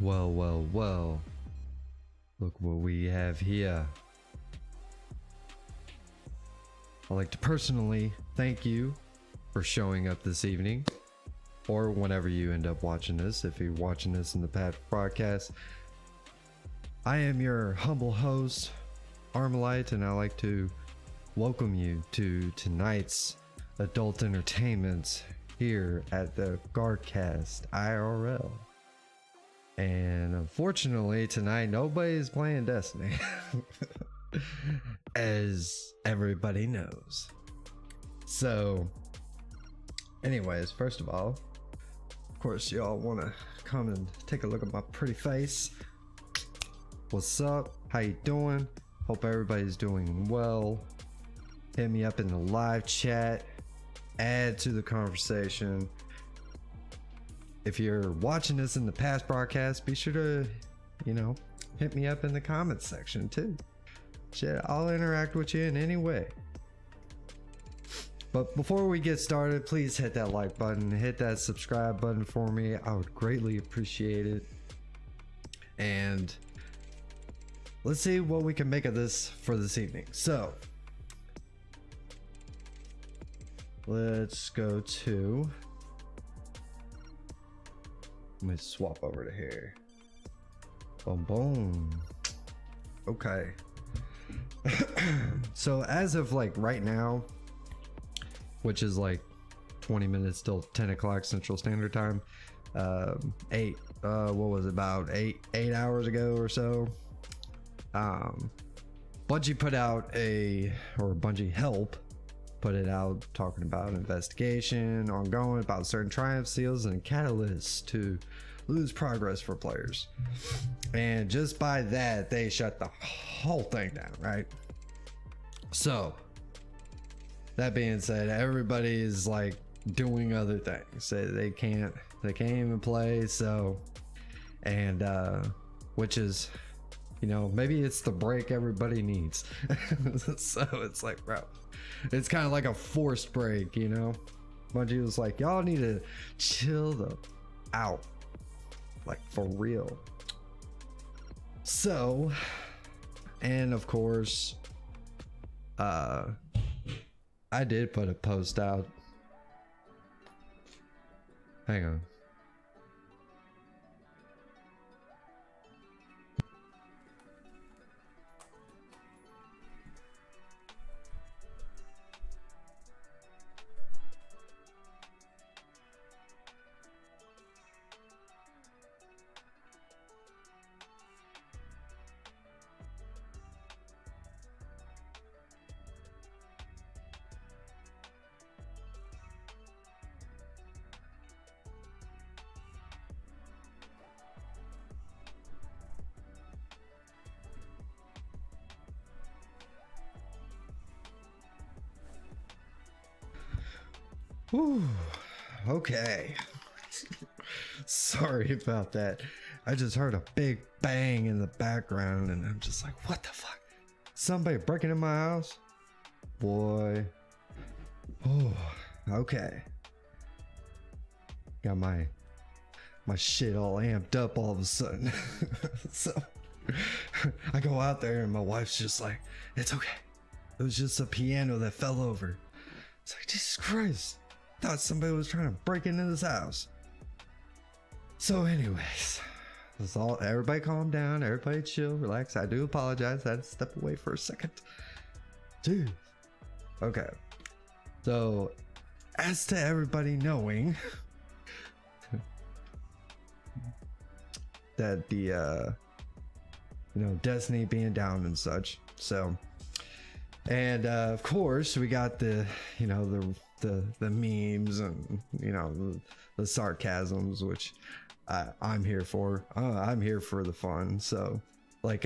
Well, well, well. Look what we have here. I'd like to personally thank you for showing up this evening, or whenever you end up watching this, if you're watching this in the past broadcast. I am your humble host, Armalite, and I'd like to welcome you to tonight's adult entertainment here at the Guardcast IRL. And unfortunately tonight nobody's playing Destiny as everybody knows. So anyways, first of all, of course y'all want to come and take a look at my pretty face. What's up? How you doing? Hope everybody's doing well. Hit me up in the live chat, add to the conversation. If you're watching this in the past broadcast, be sure to, hit me up in the comments section too. Shit, I'll interact with you in any way. But before we get started, please hit that like button, hit that subscribe button for me. I would greatly appreciate it. And let's see what we can make of this for this evening. So let's go to, let me swap over to here. Boom, boom. Okay. So as of like right now, which is like 20 minutes till 10 o'clock Central Standard Time, what was it, about eight hours ago or so, Bungie put out Bungie Help put it out talking about investigation ongoing about certain triumph seals and catalysts to lose progress for players. And just by that, they shut the whole thing down, right? So that being said, everybody is like doing other things. They can't even play. So, and which is, maybe it's the break everybody needs. So it's like, bro, it's kind of like a forced break, Bungie was like, y'all need to chill the out, like for real. So, and of course, I did put a post out. Hang on. Whew, okay. Sorry about that. I just heard a big bang in the background and I'm just like, what the fuck? Somebody breaking in my house? Boy. Oh, okay. Got my shit all amped up all of a sudden. So I go out there and my wife's just like, it's okay. It was just a piano that fell over. It's like, Jesus Christ. Thought somebody was trying to break into this house. So anyways, that's all. Everybody calm down, everybody chill, relax. I do apologize, I had to step away for a second. Dude. Okay. So as to everybody knowing that the Destiny being down and such. So, and of course we got the the memes and the sarcasms, which I'm here for. I'm here for the fun. So like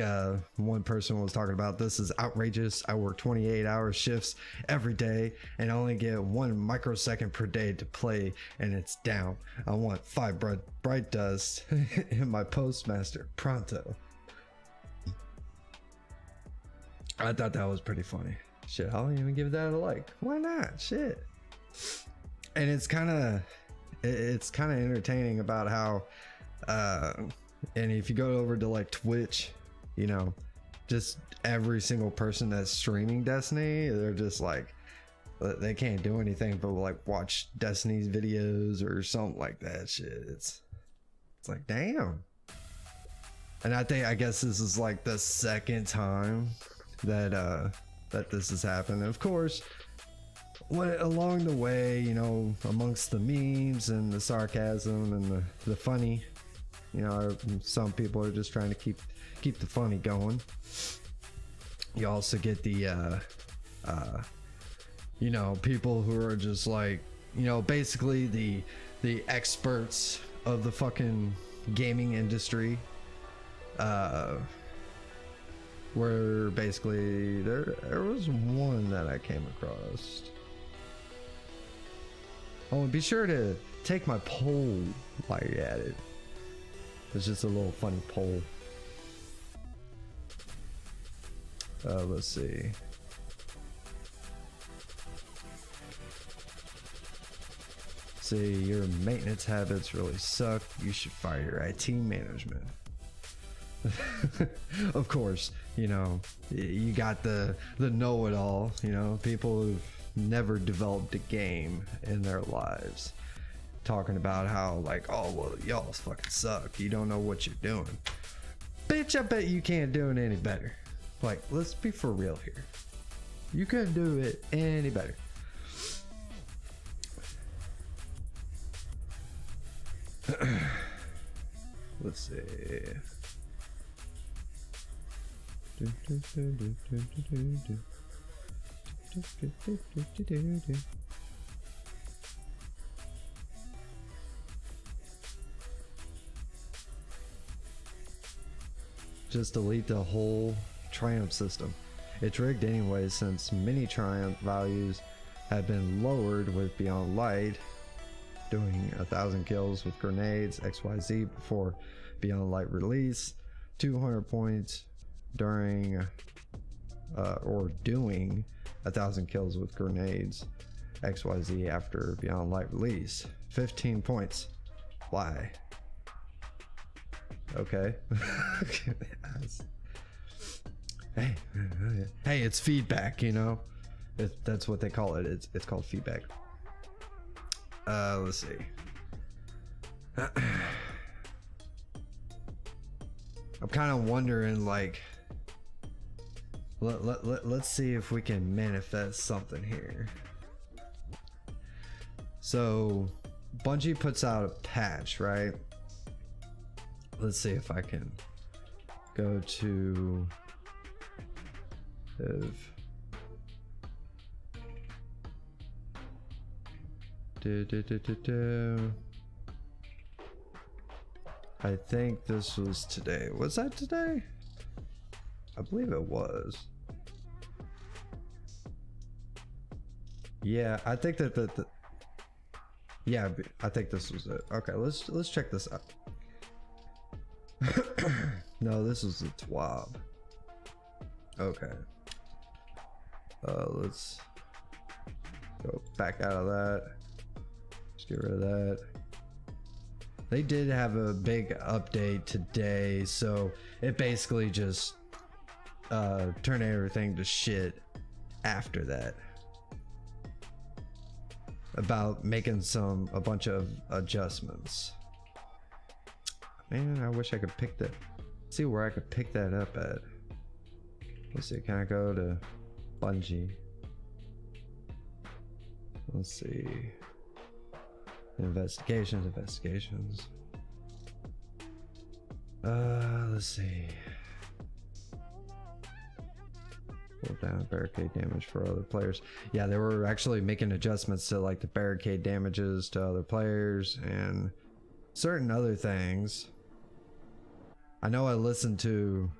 one person was talking about, this is outrageous. I work 28-hour shifts every day and only get 1 microsecond per day to play, and it's down. I want 5 bright dust in my postmaster pronto. I thought that was pretty funny. Shit, I'll even give that a like. Why not? Shit. And it's kind of entertaining about how And if you go over to like Twitch, you know, just every single person that's streaming Destiny, they're just like, they can't do anything but like watch Destiny's videos or something like that shit. It's like, damn. And I guess this is like the second time that that this has happened. And of course, along the way, you know, amongst the memes and the sarcasm and the funny, you know, some people are just trying to keep the funny going. You also get the you know, people who are just like, you know, basically the experts of the fucking gaming industry, where basically there was one that I came across. Oh, and be sure to take my poll while you're at it. It's just a little funny poll. Let's see. See, your maintenance habits really suck. You should fire your IT management. Of course, you know, you got the know-it-all, you know, people who've never developed a game in their lives, talking about how like, oh well, y'all fucking suck, you don't know what you're doing. Bitch, I bet you can't do it any better. Like, let's be for real here, you couldn't do it any better. Let's see. Just delete the whole triumph system. It's rigged anyway, since many triumph values have been lowered with Beyond Light, doing 1,000 kills with grenades XYZ before Beyond Light release, 200 points during or doing 1,000 kills with grenades XYZ after Beyond Light release, 15 points. Why? Okay. Hey, it's feedback, you know, that's what they call it. It's called feedback. Let's see. I'm kind of wondering, like, let's see if we can manifest something here. So Bungie puts out a patch, right? Let's see if I can go to I think this was today. Was that today? I believe it was. Yeah, I think that yeah, I think this was it. Okay, let's check this out. No, this is the TWAB. Okay. Let's go back out of that. Let's get rid of that. They did have a big update today, so it basically just turned everything to shit after that. About making a bunch of adjustments. Man, I wish I could pick that. See where I could pick that up at. Let's see, can I go to Bungie? Let's see. Investigations. Let's see. Pull down barricade damage for other players. Yeah, they were actually making adjustments to like the barricade damages to other players and certain other things. I know I listened to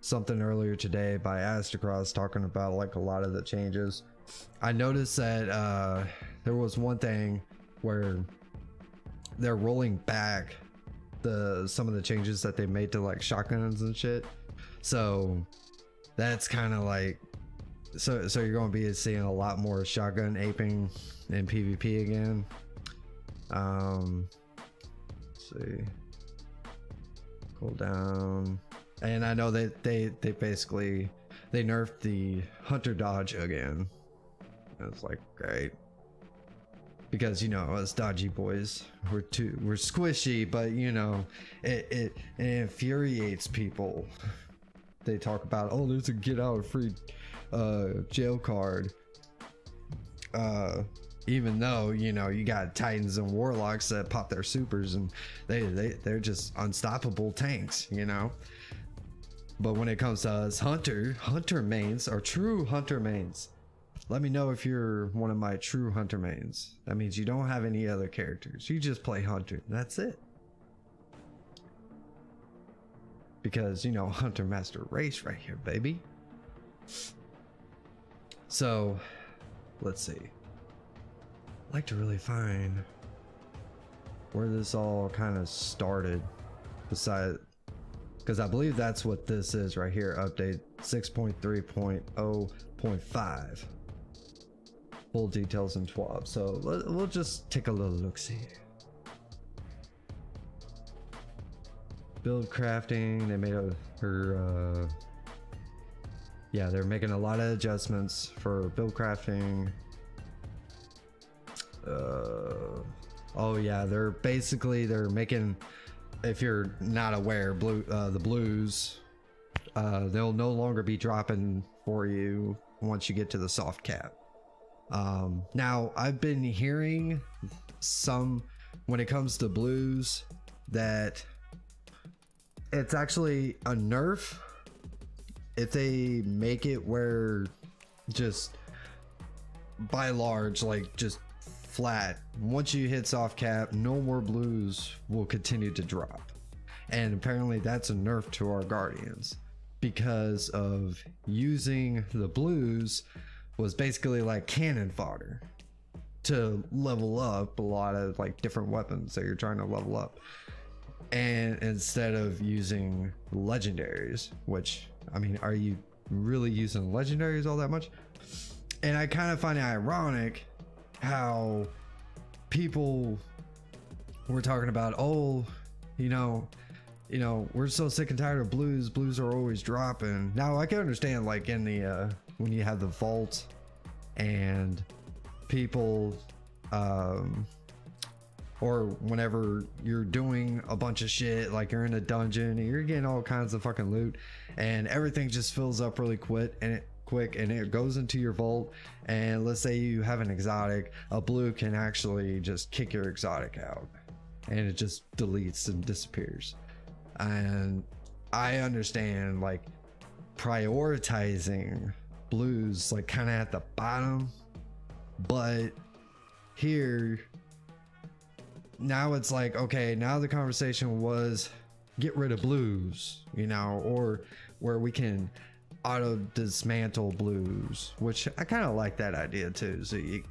something earlier today by Astacross talking about like a lot of the changes. I noticed that there was one thing where they're rolling back some of the changes that they made to like shotguns and shit. So that's kind of like, so you're going to be seeing a lot more shotgun aping in PvP again. Let's see. Cooldown. And I know that they basically they nerfed the hunter dodge again. It's like great. Because you know us dodgy boys, we're squishy, but you know it infuriates people. They talk about, oh, there's a get out free jail card. Even though you know you got Titans and Warlocks that pop their supers and they're just unstoppable tanks, you know. But when it comes to us hunter mains or true hunter mains, let me know if you're one of my true hunter mains. That means you don't have any other characters. You just play hunter. That's it. Because, you know, hunter master race right here, baby. So, let's see. I'd like to really find where this all kind of started. Besides, because I believe that's what this is right here. Update 6.3.0.5. Full details in TWAB. So we'll just take a little look see. Build crafting, they made yeah, they're making a lot of adjustments for build crafting. Oh yeah, they're making, if you're not aware, the blues, they'll no longer be dropping for you once you get to the soft cap. Now I've been hearing some, when it comes to blues, that it's actually a nerf if they make it where just by large, like just flat, once you hit soft cap, no more blues will continue to drop. And apparently that's a nerf to our guardians, because of using the blues was basically like cannon fodder to level up a lot of like different weapons that you're trying to level up. And instead of using legendaries, which, I mean, are you really using legendaries all that much? And I kind of find it ironic how people were talking about, oh, you know, we're so sick and tired of blues. Blues are always dropping. Now I can understand, like in the when you have the vault and people, or whenever you're doing a bunch of shit, like you're in a dungeon and you're getting all kinds of fucking loot and everything just fills up really quick and it goes into your vault, and let's say you have an exotic, a blue can actually just kick your exotic out and it just deletes and disappears. And I understand like prioritizing blues like kind of at the bottom, but here now it's like, okay, now the conversation was get rid of blues, you know, or where we can auto dismantle blues, which I kind of like that idea too. So you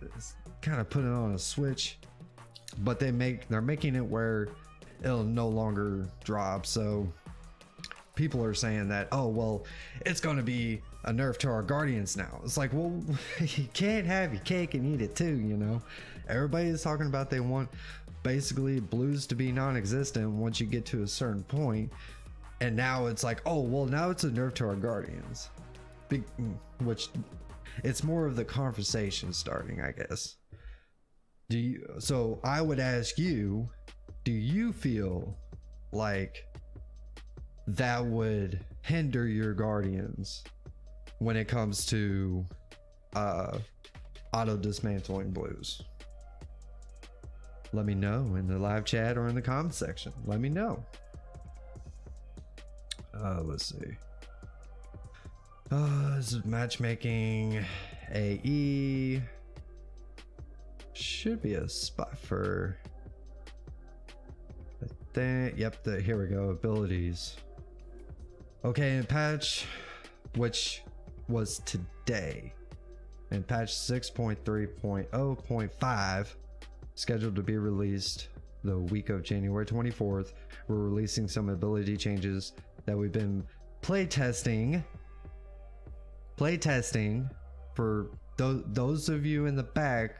kind of put it on a switch, but they're making it where it'll no longer drop. So people are saying that, oh well, it's going to be a nerf to our guardians now. It's like, well, you can't have your cake and eat it too, you know. Everybody is talking about they want basically blues to be non-existent once you get to a certain point, and now it's like, oh well, now it's a nerf to our guardians, which it's more of the conversation starting, I guess. So I would ask you, do you feel like that would hinder your guardians when it comes to auto dismantling blues? Let me know in the live chat or in the comment section. Let me know. Let's see. This is matchmaking AE. Should be a spot for, I think, yep, here we go, abilities. Okay, in patch, which was today, in patch 6.3.0.5, scheduled to be released the week of January 24th, we're releasing some ability changes that we've been playtesting for those of you in the back.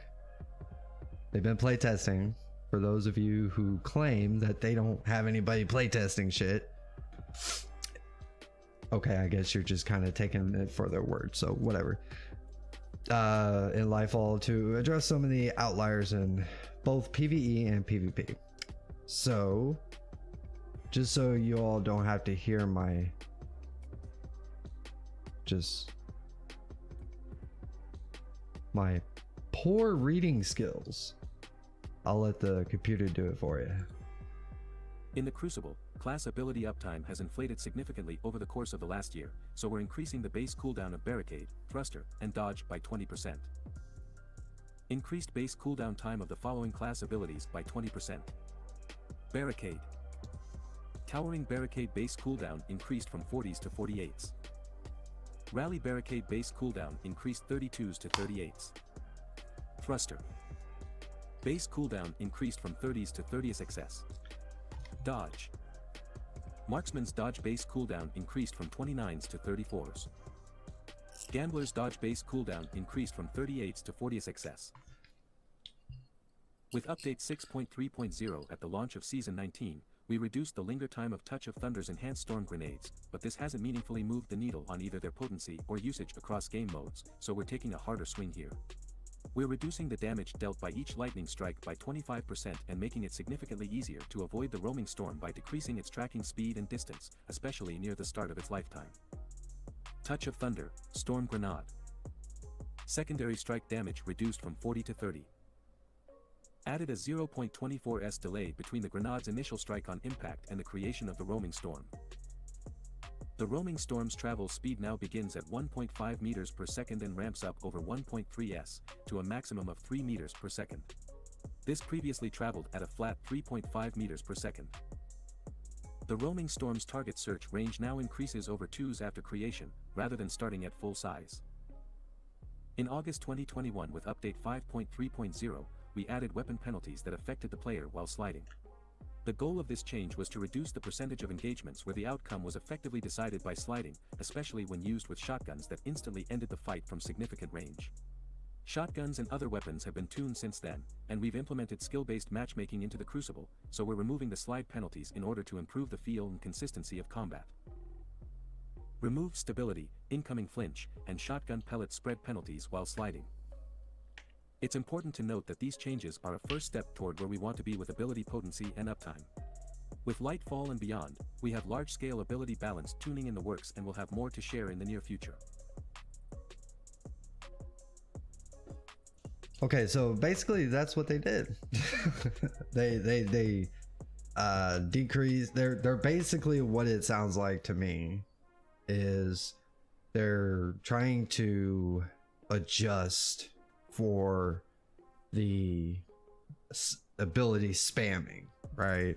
They've been playtesting for those of you who claim that they don't have anybody playtesting shit. Okay, I guess you're just kind of taking it for their word, so whatever. In Lightfall to address some of the outliers in both PvE and PvP. So, just so you all don't have to hear my my poor reading skills, I'll let the computer do it for you. In the Crucible, class ability uptime has inflated significantly over the course of the last year, so we're increasing the base cooldown of Barricade, Thruster, and Dodge by 20%. Increased base cooldown time of the following class abilities by 20%. Barricade. Towering Barricade base cooldown increased from 40s to 48s. Rally Barricade base cooldown increased 32s to 38s. Thruster. Base cooldown increased from 30s to 30s excess. Dodge. Marksman's dodge base cooldown increased from 29s to 34s. Gambler's dodge base cooldown increased from 38s to 40s excess. With update 6.3.0 at the launch of Season 19, we reduced the linger time of Touch of Thunder's enhanced storm grenades, but this hasn't meaningfully moved the needle on either their potency or usage across game modes, so we're taking a harder swing here. We're reducing the damage dealt by each lightning strike by 25% and making it significantly easier to avoid the roaming storm by decreasing its tracking speed and distance, especially near the start of its lifetime. Touch of Thunder, Storm Grenade. Secondary strike damage reduced from 40 to 30. Added a 0.24s delay between the grenade's initial strike on impact and the creation of the roaming storm. The roaming storm's travel speed now begins at 1.5 meters per second and ramps up over 1.3s to a maximum of 3 meters per second. This previously traveled at a flat 3.5 meters per second. The roaming storm's target search range now increases over 2s after creation, rather than starting at full size. In August 2021 with update 5.3.0, we added weapon penalties that affected the player while sliding. The goal of this change was to reduce the percentage of engagements where the outcome was effectively decided by sliding, especially when used with shotguns that instantly ended the fight from significant range. Shotguns and other weapons have been tuned since then, and we've implemented skill-based matchmaking into the Crucible, so we're removing the slide penalties in order to improve the feel and consistency of combat. Remove stability, incoming flinch, and shotgun pellet spread penalties while sliding. It's important to note that these changes are a first step toward where we want to be with ability potency and uptime. With Lightfall and beyond, we have large-scale ability balance tuning in the works and will have more to share in the near future. Okay, so basically that's what they did. they decreased. They're basically, what it sounds like to me is they're trying to adjust for the ability spamming, right?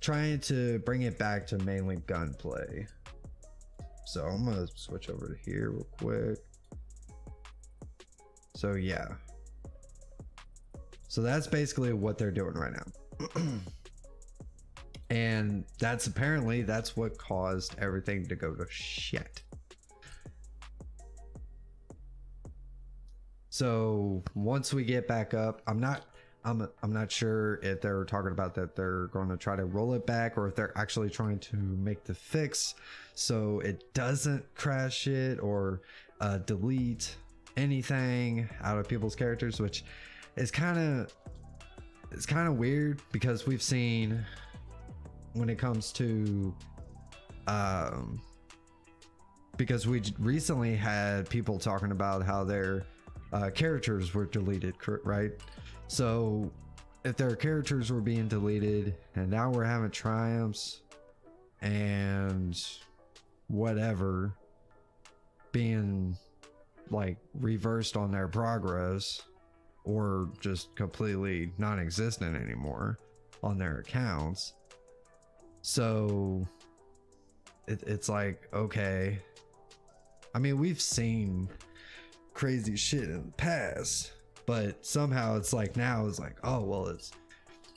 Trying to bring it back to mainly gunplay. So I'm gonna switch over to here real quick. So yeah, so that's basically what they're doing right now. And that's what caused everything to go to shit. So once we get back up, I'm not sure if they're talking about that they're going to try to roll it back, or if they're actually trying to make the fix so it doesn't crash it or delete anything out of people's characters, which is kind of weird, because we've seen when it comes to because we recently had people talking about how their characters were deleted, right? So if their characters were being deleted and now we're having triumphs and whatever being like reversed on their progress, or just completely non-existent anymore on their accounts, so it's like, okay, I mean, we've seen crazy shit in the past, but somehow it's like now it's like, oh well, it's,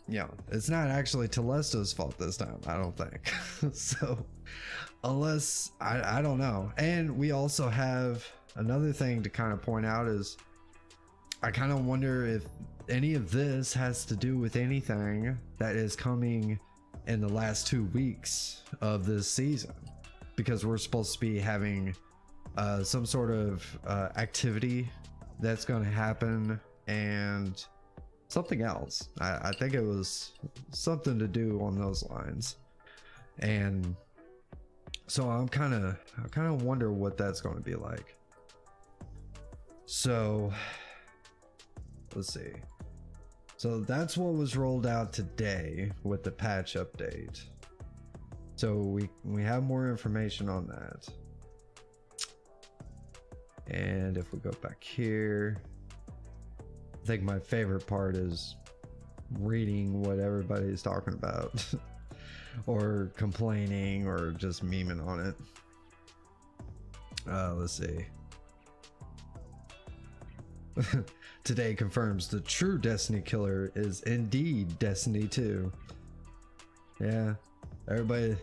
you know, it's not actually Telesto's fault this time, I don't think. So unless I don't know. And we also have another thing to kind of point out is, I kind of wonder if any of this has to do with anything that is coming in the last 2 weeks of this season, because we're supposed to be having some sort of activity that's going to happen, and something else. I think it was something to do on those lines, and so I kind of wonder what that's going to be like. So let's see. So that's what was rolled out today with the patch update. So we have more information on that. And if we go back here, I think my favorite part is reading what everybody's talking about or complaining or just memeing on it. Let's see. Today confirms the true Destiny killer is indeed Destiny 2. Yeah, everybody,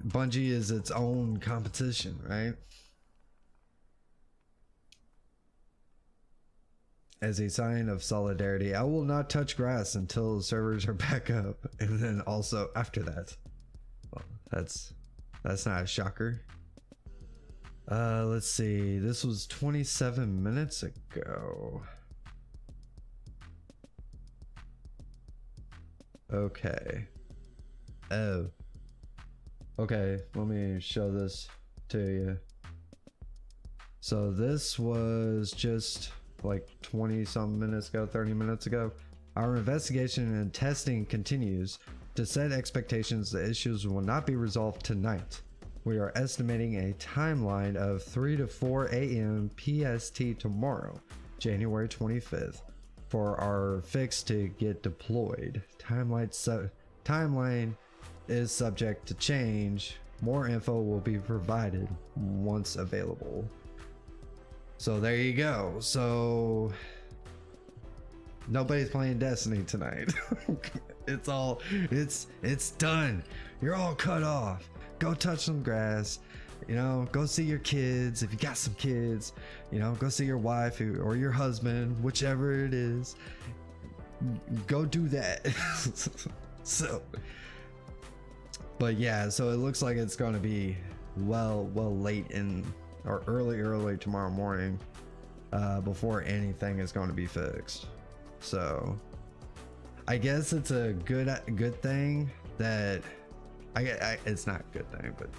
Bungie is its own competition, right? As a sign of solidarity, I will not touch grass until the servers are back up, and then also after that. Well, that's not a shocker. Let's see. This was 27 minutes ago. Okay. Oh. Okay, let me show this to you. So this was just like 20 some minutes ago, 30 minutes ago. Our investigation and testing continues. To set expectations, the issues will not be resolved tonight. We are estimating a timeline of 3 to 4 a.m. PST tomorrow, January 25th, for our fix to get deployed. Timeline is subject to change. More info will be provided once available. So there you go. So nobody's playing Destiny tonight. It's done. You're all cut off. Go touch some grass, you know, go see your kids if you got some kids, you know, go see your wife or your husband, whichever it is. Go do that. So, but yeah, so it looks like it's going to be well late in or early tomorrow morning before anything is going to be fixed. So I guess it's a good thing that it's not a good thing, but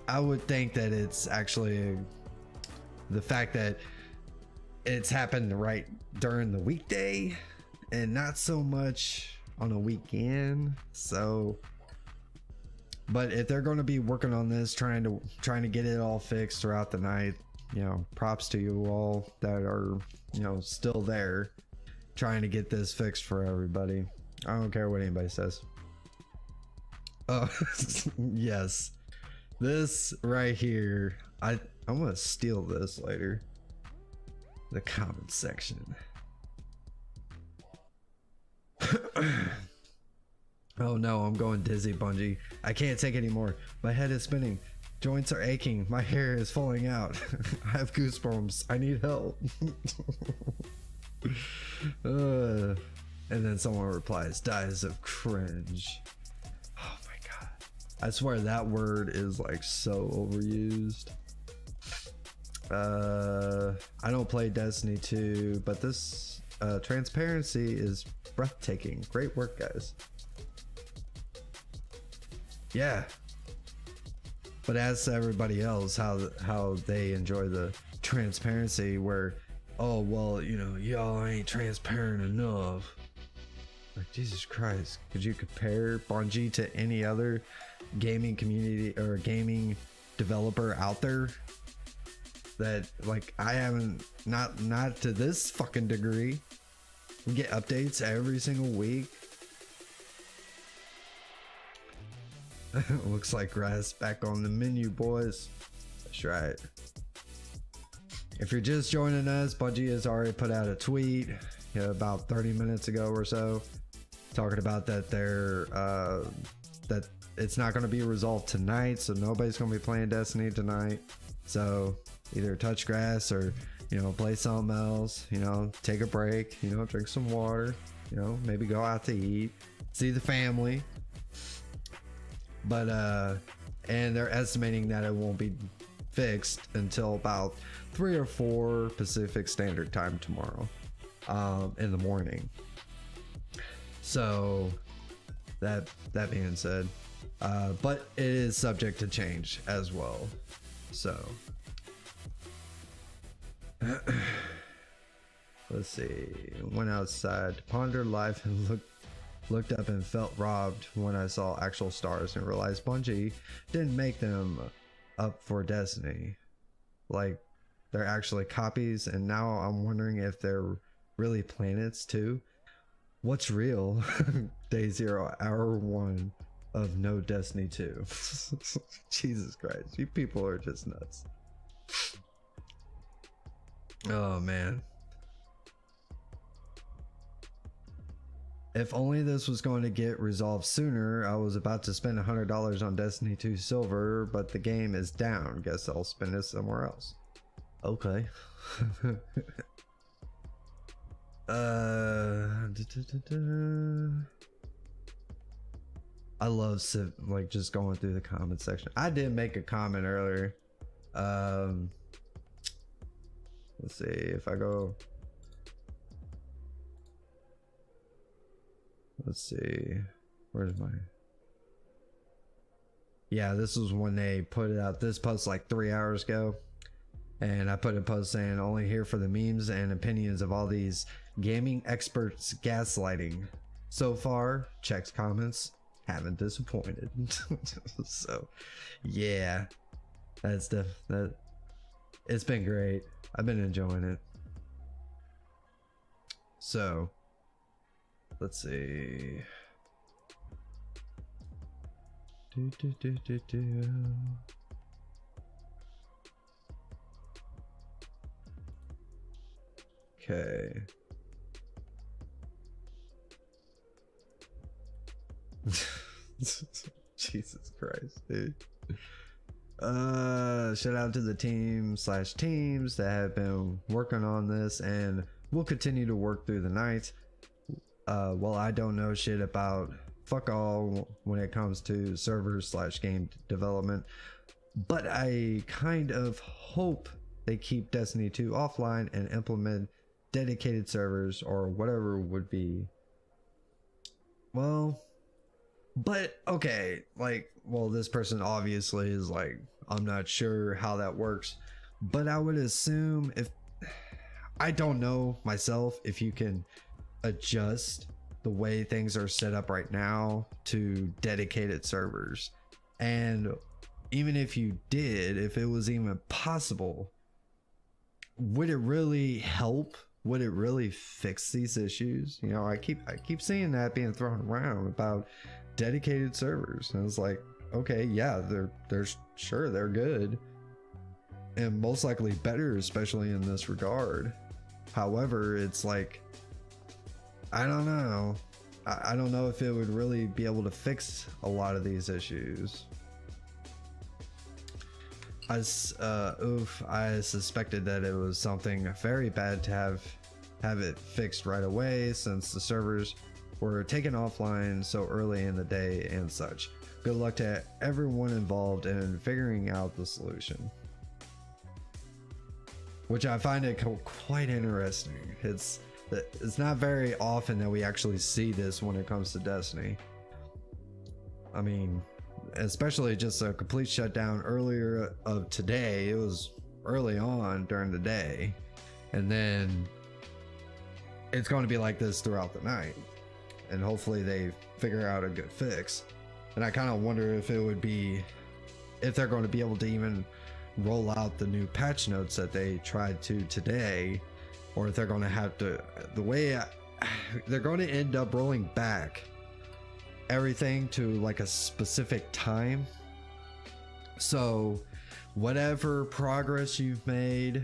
I would think that it's actually the fact that it's happened right during the weekday and not so much on a weekend. So, but if they're going to be working on this, trying to get it all fixed throughout the night, you know, props to you all that are, you know, still there trying to get this fixed for everybody. I don't care what anybody says. Oh, yes, this right here, I'm gonna steal this later. The comment section. Oh no, I'm going dizzy, Bungie. I can't take any more. My head is spinning. Joints are aching. My hair is falling out. I have goosebumps. I need help. And then someone replies, dies of cringe. Oh my god. I swear that word is like so overused. I don't play Destiny 2, but this transparency is breathtaking. Great work, guys. Yeah. But as to everybody else, how they enjoy the transparency, where, oh well, you know, y'all ain't transparent enough. Like, Jesus Christ, could you compare Bungie to any other gaming community or gaming developer out there? That, like, I haven't, not to this fucking degree. We get updates every single week. Looks like grass back on the menu, boys. That's right. If you're just joining us, Bungie has already put out a tweet about 30 minutes ago or so, talking about that that it's not going to be resolved tonight, so nobody's going to be playing Destiny tonight. So either touch grass or, you know, play something else, you know, take a break, you know, drink some water, you know, maybe go out to eat, see the family. But and they're estimating that it won't be fixed until about 3 or 4 Pacific Standard Time tomorrow, in the morning. So that being said, but it is subject to change as well. So let's see. Went outside to ponder life and looked up and felt robbed when I saw actual stars and realized Bungie didn't make them up for Destiny. Like, they're actually copies, and now I'm wondering if they're really planets too. What's real? Day 0, hour 1 of no Destiny 2. Jesus Christ, you people are just nuts. Oh man. If only this was going to get resolved sooner. I was about to spend $100 on Destiny 2 Silver, but the game is down. Guess I'll spend it somewhere else. Okay. I love like just going through the comment section. I did make a comment earlier. Let's see if I go. Let's see. Where's my? Yeah, this was when they put it out. This post like 3 hours ago. And I put a post saying only here for the memes and opinions of all these gaming experts gaslighting. So far, checks comments haven't disappointed. So, yeah, that's that. It's been great. I've been enjoying it. So, let's see. Okay. Jesus Christ, dude. Shout out to the teams that have been working on this and will continue to work through the night. Well, I don't know shit about fuck all when it comes to servers / game development, but I kind of hope they keep Destiny 2 offline and implement dedicated servers or whatever would be. Well, but okay, like, well, this person obviously is like, I'm not sure how that works, but I would assume if, I don't know myself, if you can adjust the way things are set up right now to dedicated servers. And even if you did, if it was even possible, would it really help? Would it really fix these issues? You know, I keep seeing that being thrown around about dedicated servers, and it's like, okay, yeah, they're sure they're good and most likely better, especially in this regard. However, it's like, I don't know. I don't know if it would really be able to fix a lot of these issues. I suspected that it was something very bad to have it fixed right away, since the servers were taken offline so early in the day and such. Good luck to everyone involved in figuring out the solution. Which I find it quite interesting. It's not very often that we actually see this when it comes to Destiny. I mean, especially just a complete shutdown earlier of today. It was early on during the day, and then it's going to be like this throughout the night, and hopefully they figure out a good fix. And I kind of wonder if they're going to be able to even roll out the new patch notes that they tried to today, or if they're going to have to, they're going to end up rolling back everything to like a specific time. So whatever progress you've made,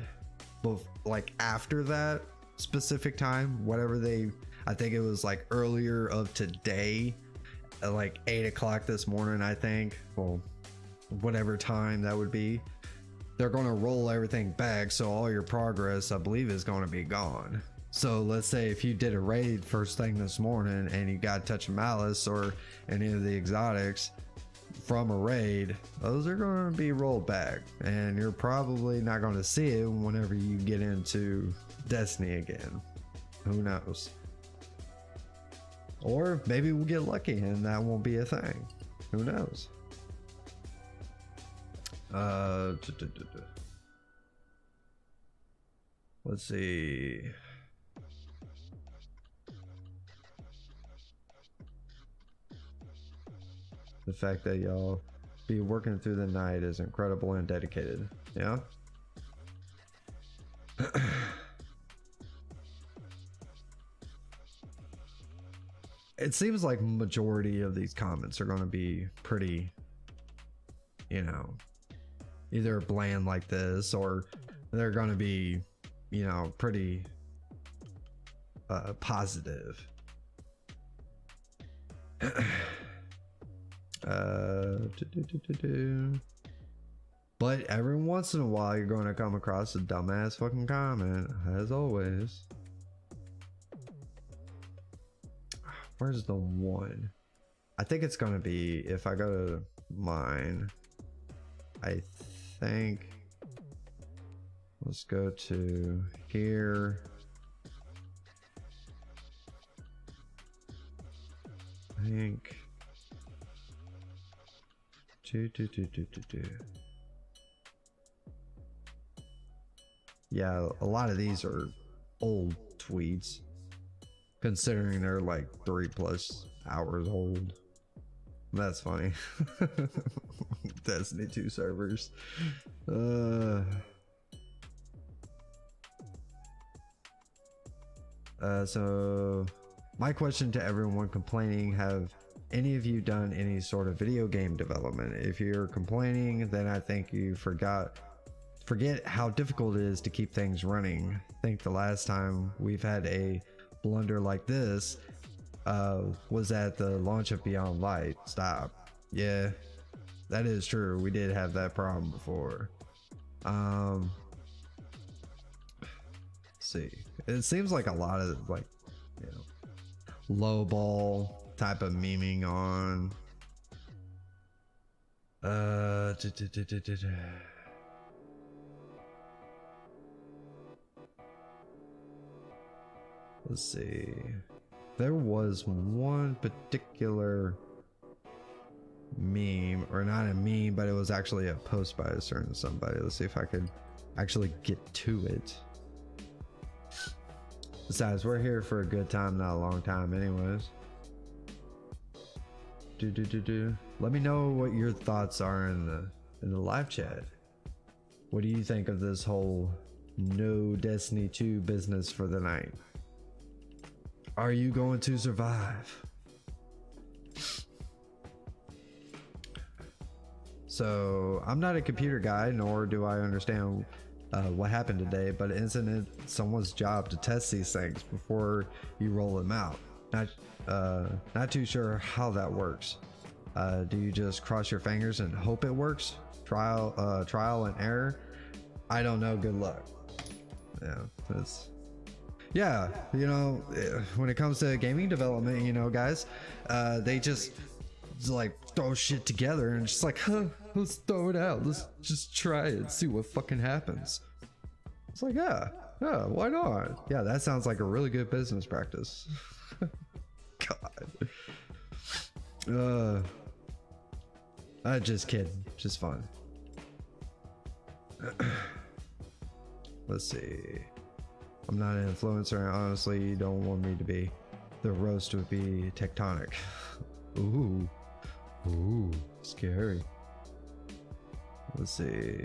like after that specific time, whatever I think it was like earlier of today at like 8 o'clock this morning, I think, well, whatever time that would be, they're going to roll everything back. So all your progress, I believe, is going to be gone. So let's say if you did a raid first thing this morning and you got Touch of Malice or any of the exotics, from a raid, those are going to be rolled back, and you're probably not going to see it whenever you get into Destiny again. Who knows? Or maybe we'll get lucky and that won't be a thing. Who knows? Let's see. The fact that y'all be working through the night is incredible and dedicated. Yeah. It seems like majority of these comments are going to be pretty, you know, either bland like this, or they're going to be, you know, pretty positive. But every once in a while you're going to come across a dumbass fucking comment, as always. Where's the one? I think it's gonna be, if I go to mine, I think, let's go to here. I think yeah, a lot of these are old tweets, considering they're like 3+ hours old. That's funny. Destiny 2 servers. So my question to everyone complaining, have any of you done any sort of video game development? If you're complaining, then I think you forget how difficult it is to keep things running. I think the last time we've had a blunder like this was at the launch of Beyond Light. Stop. Yeah, that is true. We did have that problem before. Let's see. It seems like a lot of, like, you know, low ball type of memeing on. Let's see. There was one particular meme, or not a meme, but it was actually a post by a certain somebody. Let's see if I could actually get to it. Besides, we're here for a good time, not a long time anyways. Let me know what your thoughts are in the live chat. What do you think of this whole no Destiny 2 business for the night? Are you going to survive? So I'm not a computer guy, nor do I understand what happened today, but isn't it someone's job to test these things before you roll them out? Not too sure how that works. Do you just cross your fingers and hope it works? Trial and error? I don't know. Good luck. Yeah, you know, when it comes to gaming development, you know, guys, they just like throw shit together and just like, huh, let's throw it out. Let's just try it, see what fucking happens. It's like, yeah, why not? Yeah, that sounds like a really good business practice. God. Just kidding, just fun. Let's see. I'm not an influencer, honestly. You don't want me to be. The roast would be tectonic. Ooh, scary. Let's see.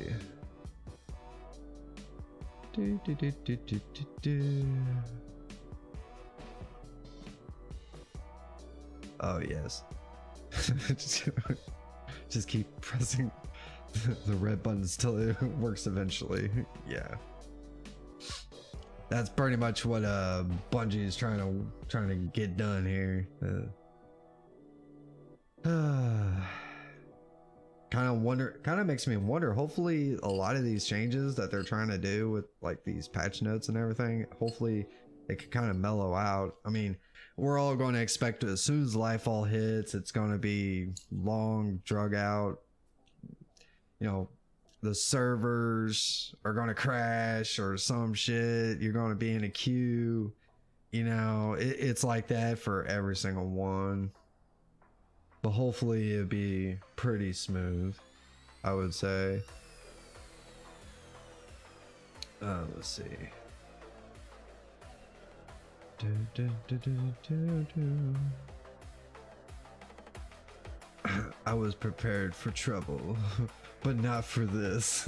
Oh yes. Just keep pressing the red buttons till it works eventually. Yeah. That's pretty much what Bungie is trying to get done here. Kind of makes me wonder. Hopefully, a lot of these changes that they're trying to do with like these patch notes and everything, hopefully it could kind of mellow out. I mean, we're all going to expect it as soon as Lightfall hits, it's going to be long, drug out. You know, the servers are going to crash or some shit. You're going to be in a queue. You know, it's like that for every single one. But hopefully it'll be pretty smooth, I would say. Let's see. I was prepared for trouble, but not for this.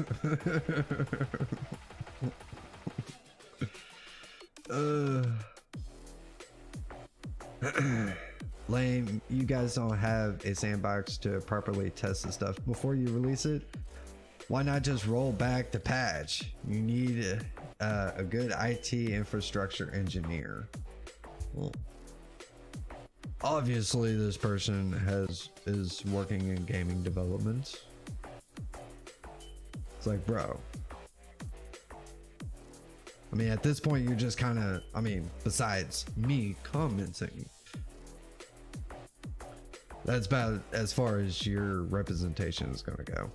Lame, you guys don't have a sandbox to properly test the stuff before you release it. Why not just roll back the patch? You need a good IT infrastructure engineer. Well, obviously this person is working in gaming development. It's like, bro, I mean, at this point you're just kind of, I mean, besides me commenting, that's about as far as your representation is going to go.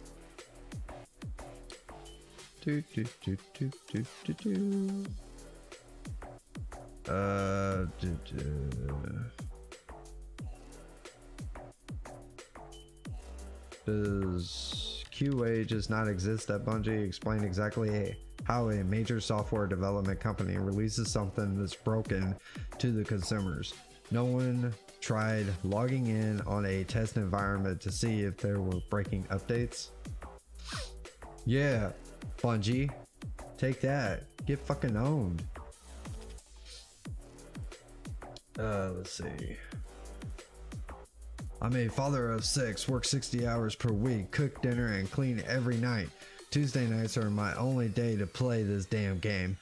Does QA just not exist at Bungie? Explain exactly how a major software development company releases something that's broken to the consumers. No one tried logging in on a test environment to see if there were breaking updates. Yeah, Bungie, take that. Get fucking owned. Let's see. I'm a father of 6, work 60 hours per week, cook dinner and clean every night. Tuesday nights are my only day to play this damn game.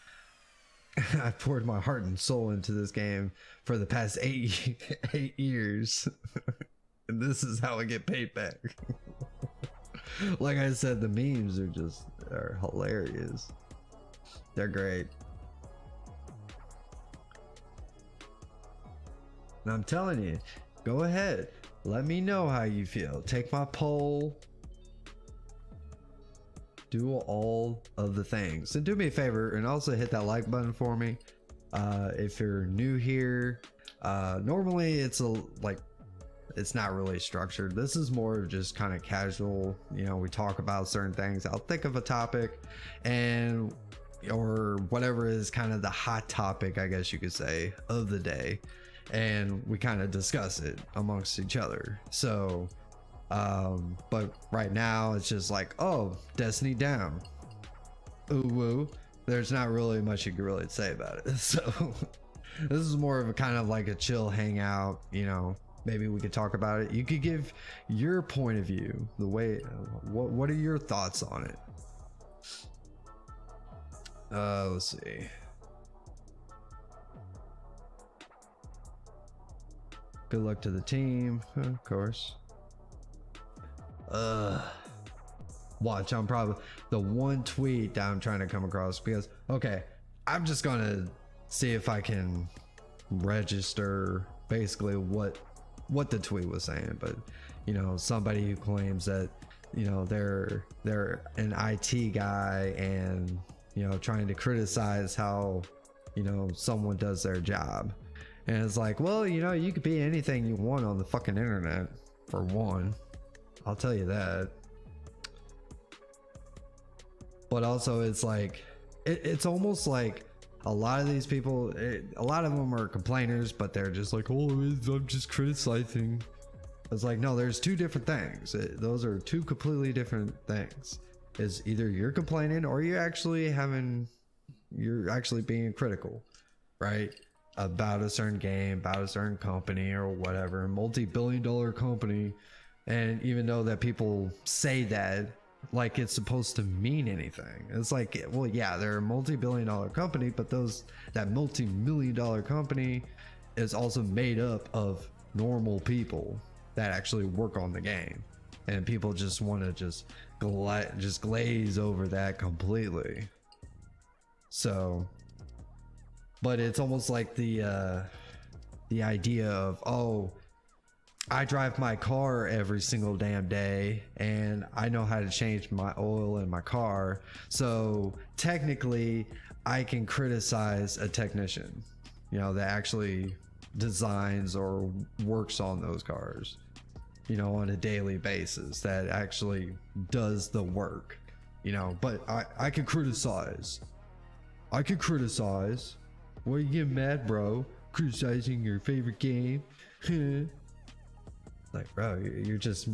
I poured my heart and soul into this game for the past 8 years. And this is how I get paid back. Like I said, the memes are hilarious. They're great. And I'm telling you, go ahead. Let me know how you feel. Take my poll. Do all of the things. And do me a favor and also hit that like button for me. If you're new here, normally it's it's not really structured. This is more of just kind of casual. You know, we talk about certain things. I'll think of a topic and or whatever is kind of the hot topic, I guess you could say, of the day, and we kind of discuss it amongst each other. So but right now it's just like, oh, Destiny down, ooh woo. There's not really much you can really say about it. So this is more of a kind of like a chill hangout. You know, maybe we could talk about it. You could give your point of view, the way, what are your thoughts on it? Let's see. Good luck to the team, of course. Watch, I'm probably the one tweet that I'm trying to come across, because okay, I'm just gonna see if I can register basically what the tweet was saying. But you know, somebody who claims that, you know, they're an IT guy and, you know, trying to criticize how, you know, someone does their job. And it's like, well, you know, you could be anything you want on the fucking internet, for one. I'll tell you that. But also it's like, it's almost like a lot of these people, a lot of them are complainers, but they're just like, oh, I'm just criticizing. It's like, no, there's two different things. Those are two completely different things. Is either you're complaining or you're actually being critical, right? About a certain game, about a certain company or whatever, multi-billion-dollar company. And even though that people say that like it's supposed to mean anything, it's like, well, yeah, they're a multi-billion-dollar company, but that multi-million-dollar company is also made up of normal people that actually work on the game, and people just want to just glaze over that completely. So but it's almost like the idea of, oh, I drive my car every single damn day and I know how to change my oil in my car, so technically I can criticize a technician, you know, that actually designs or works on those cars, you know, on a daily basis, that actually does the work, you know. But I could criticize. What are you getting mad, bro? Criticizing your favorite game? Like, bro, you're just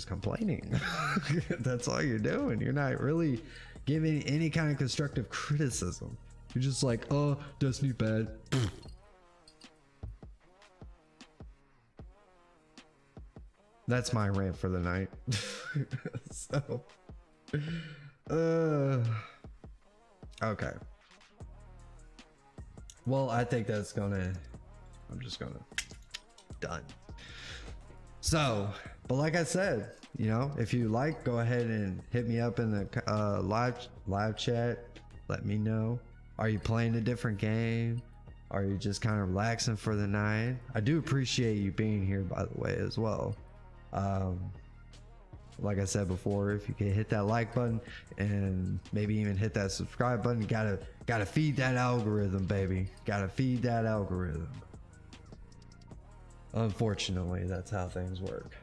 complaining. That's all you're doing. You're not really giving any kind of constructive criticism. You're just like, oh, Destiny bad. That's my rant for the night. So, okay. Well, I think that's I'm just gonna done. So, but like I said, you know, if you like, go ahead and hit me up in the live chat. Let me know. Are you playing a different game? Are you just kind of relaxing for the night? I do appreciate you being here, by the way, as well. Like I said before, if you can hit that like button and maybe even hit that subscribe button, you gotta feed that algorithm, baby. Gotta feed that algorithm. Unfortunately, that's how things work.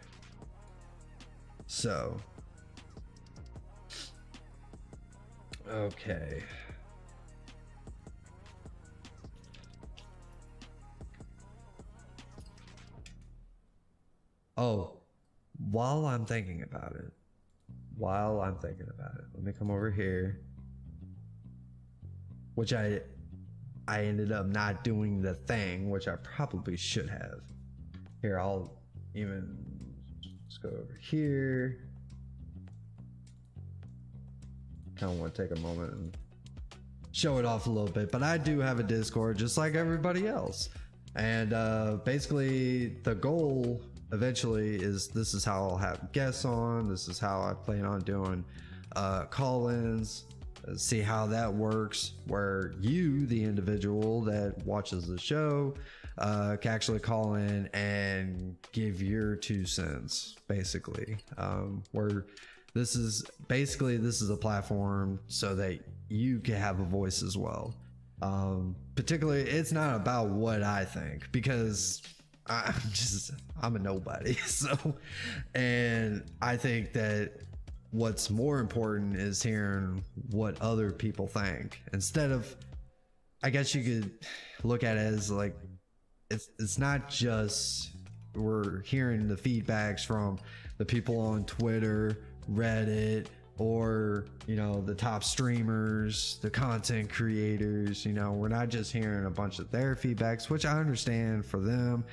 So, okay. Oh, while I'm thinking about it, let me come over here, which I ended up not doing the thing, which I probably should have. Here, I'll even just go over here. Kind of want to take a moment and show it off a little bit, but I do have a Discord just like everybody else. And basically the goal eventually is, this is how I'll have guests on, this is how I plan on doing call-ins, see how that works, where you, the individual that watches the show, can actually call in and give your 2 cents, basically. Where this is a platform so that you can have a voice as well. Particularly, it's not about what I think, because I'm a nobody. So, and I think that what's more important is hearing what other people think, instead of, I guess you could look at it as like, it's not just we're hearing the feedbacks from the people on Twitter, Reddit, or, you know, the top streamers, the content creators. You know, we're not just hearing a bunch of their feedbacks, which I understand for them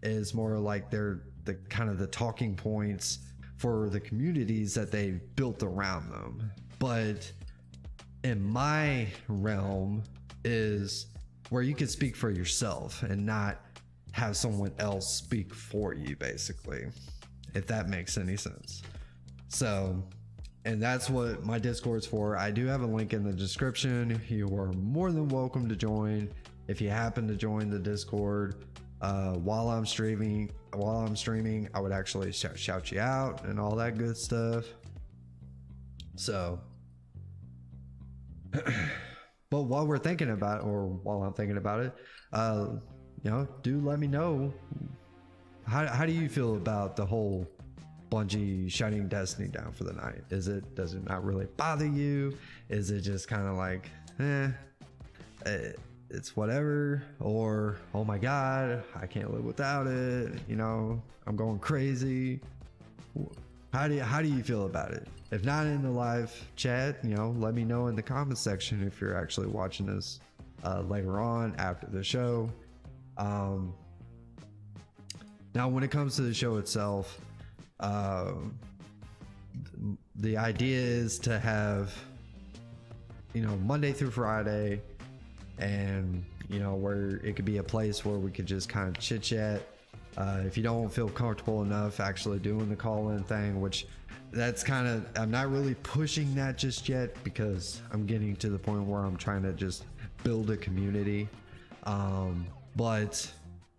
is more like they're the kind of the talking points for the communities that they've built around them. But in my realm is where you can speak for yourself and not have someone else speak for you, basically, if that makes any sense. So, and that's what my Discord's for. I do have a link in the description. You are more than welcome to join. If you happen to join the Discord while I'm streaming, I would actually shout you out and all that good stuff. So, but while I'm thinking about it, you know, do let me know, how do you feel about the whole Bungie shutting Destiny down for the night? Does it not really bother you? Is it just kind of like, it's whatever? Or, oh my god, I can't live without it, you know, I'm going crazy? How do you feel about it? If not in the live chat, you know, let me know in the comment section if you're actually watching this later on after the show. Now, when it comes to the show itself, the idea is to have, you know, Monday through Friday, and, you know, where it could be a place where we could just kind of chit chat. If you don't feel comfortable enough actually doing the call-in thing, which that's kind of, I'm not really pushing that just yet, because I'm getting to the point where I'm trying to just build a community. But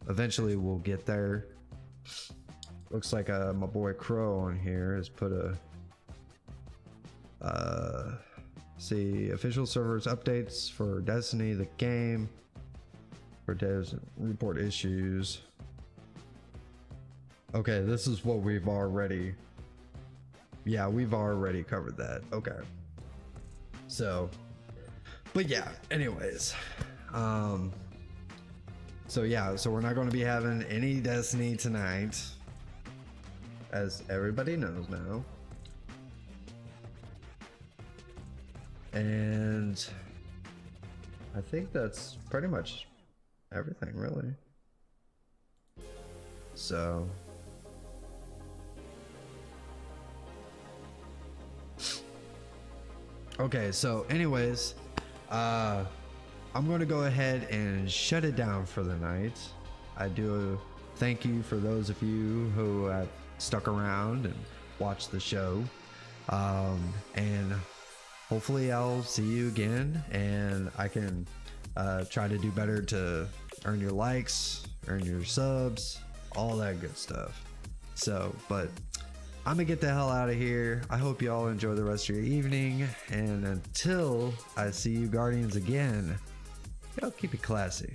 eventually we'll get there. Looks like my boy Crow on here has put a see official servers updates for Destiny the game for devs report issues. Okay, this is what we've already we've already covered that. Okay, so but yeah, anyways, so yeah, so we're not going to be having any Destiny tonight, as everybody knows now. And I think that's pretty much everything, really. So okay, so anyways, I'm going to go ahead and shut it down for the night. I do thank you for those of you who have stuck around and watched the show. And hopefully I'll see you again, and I can try to do better to earn your likes, earn your subs, all that good stuff. So, but I'm gonna get the hell out of here. I hope you all enjoy the rest of your evening, and until I see you Guardians again, y'all keep it classy.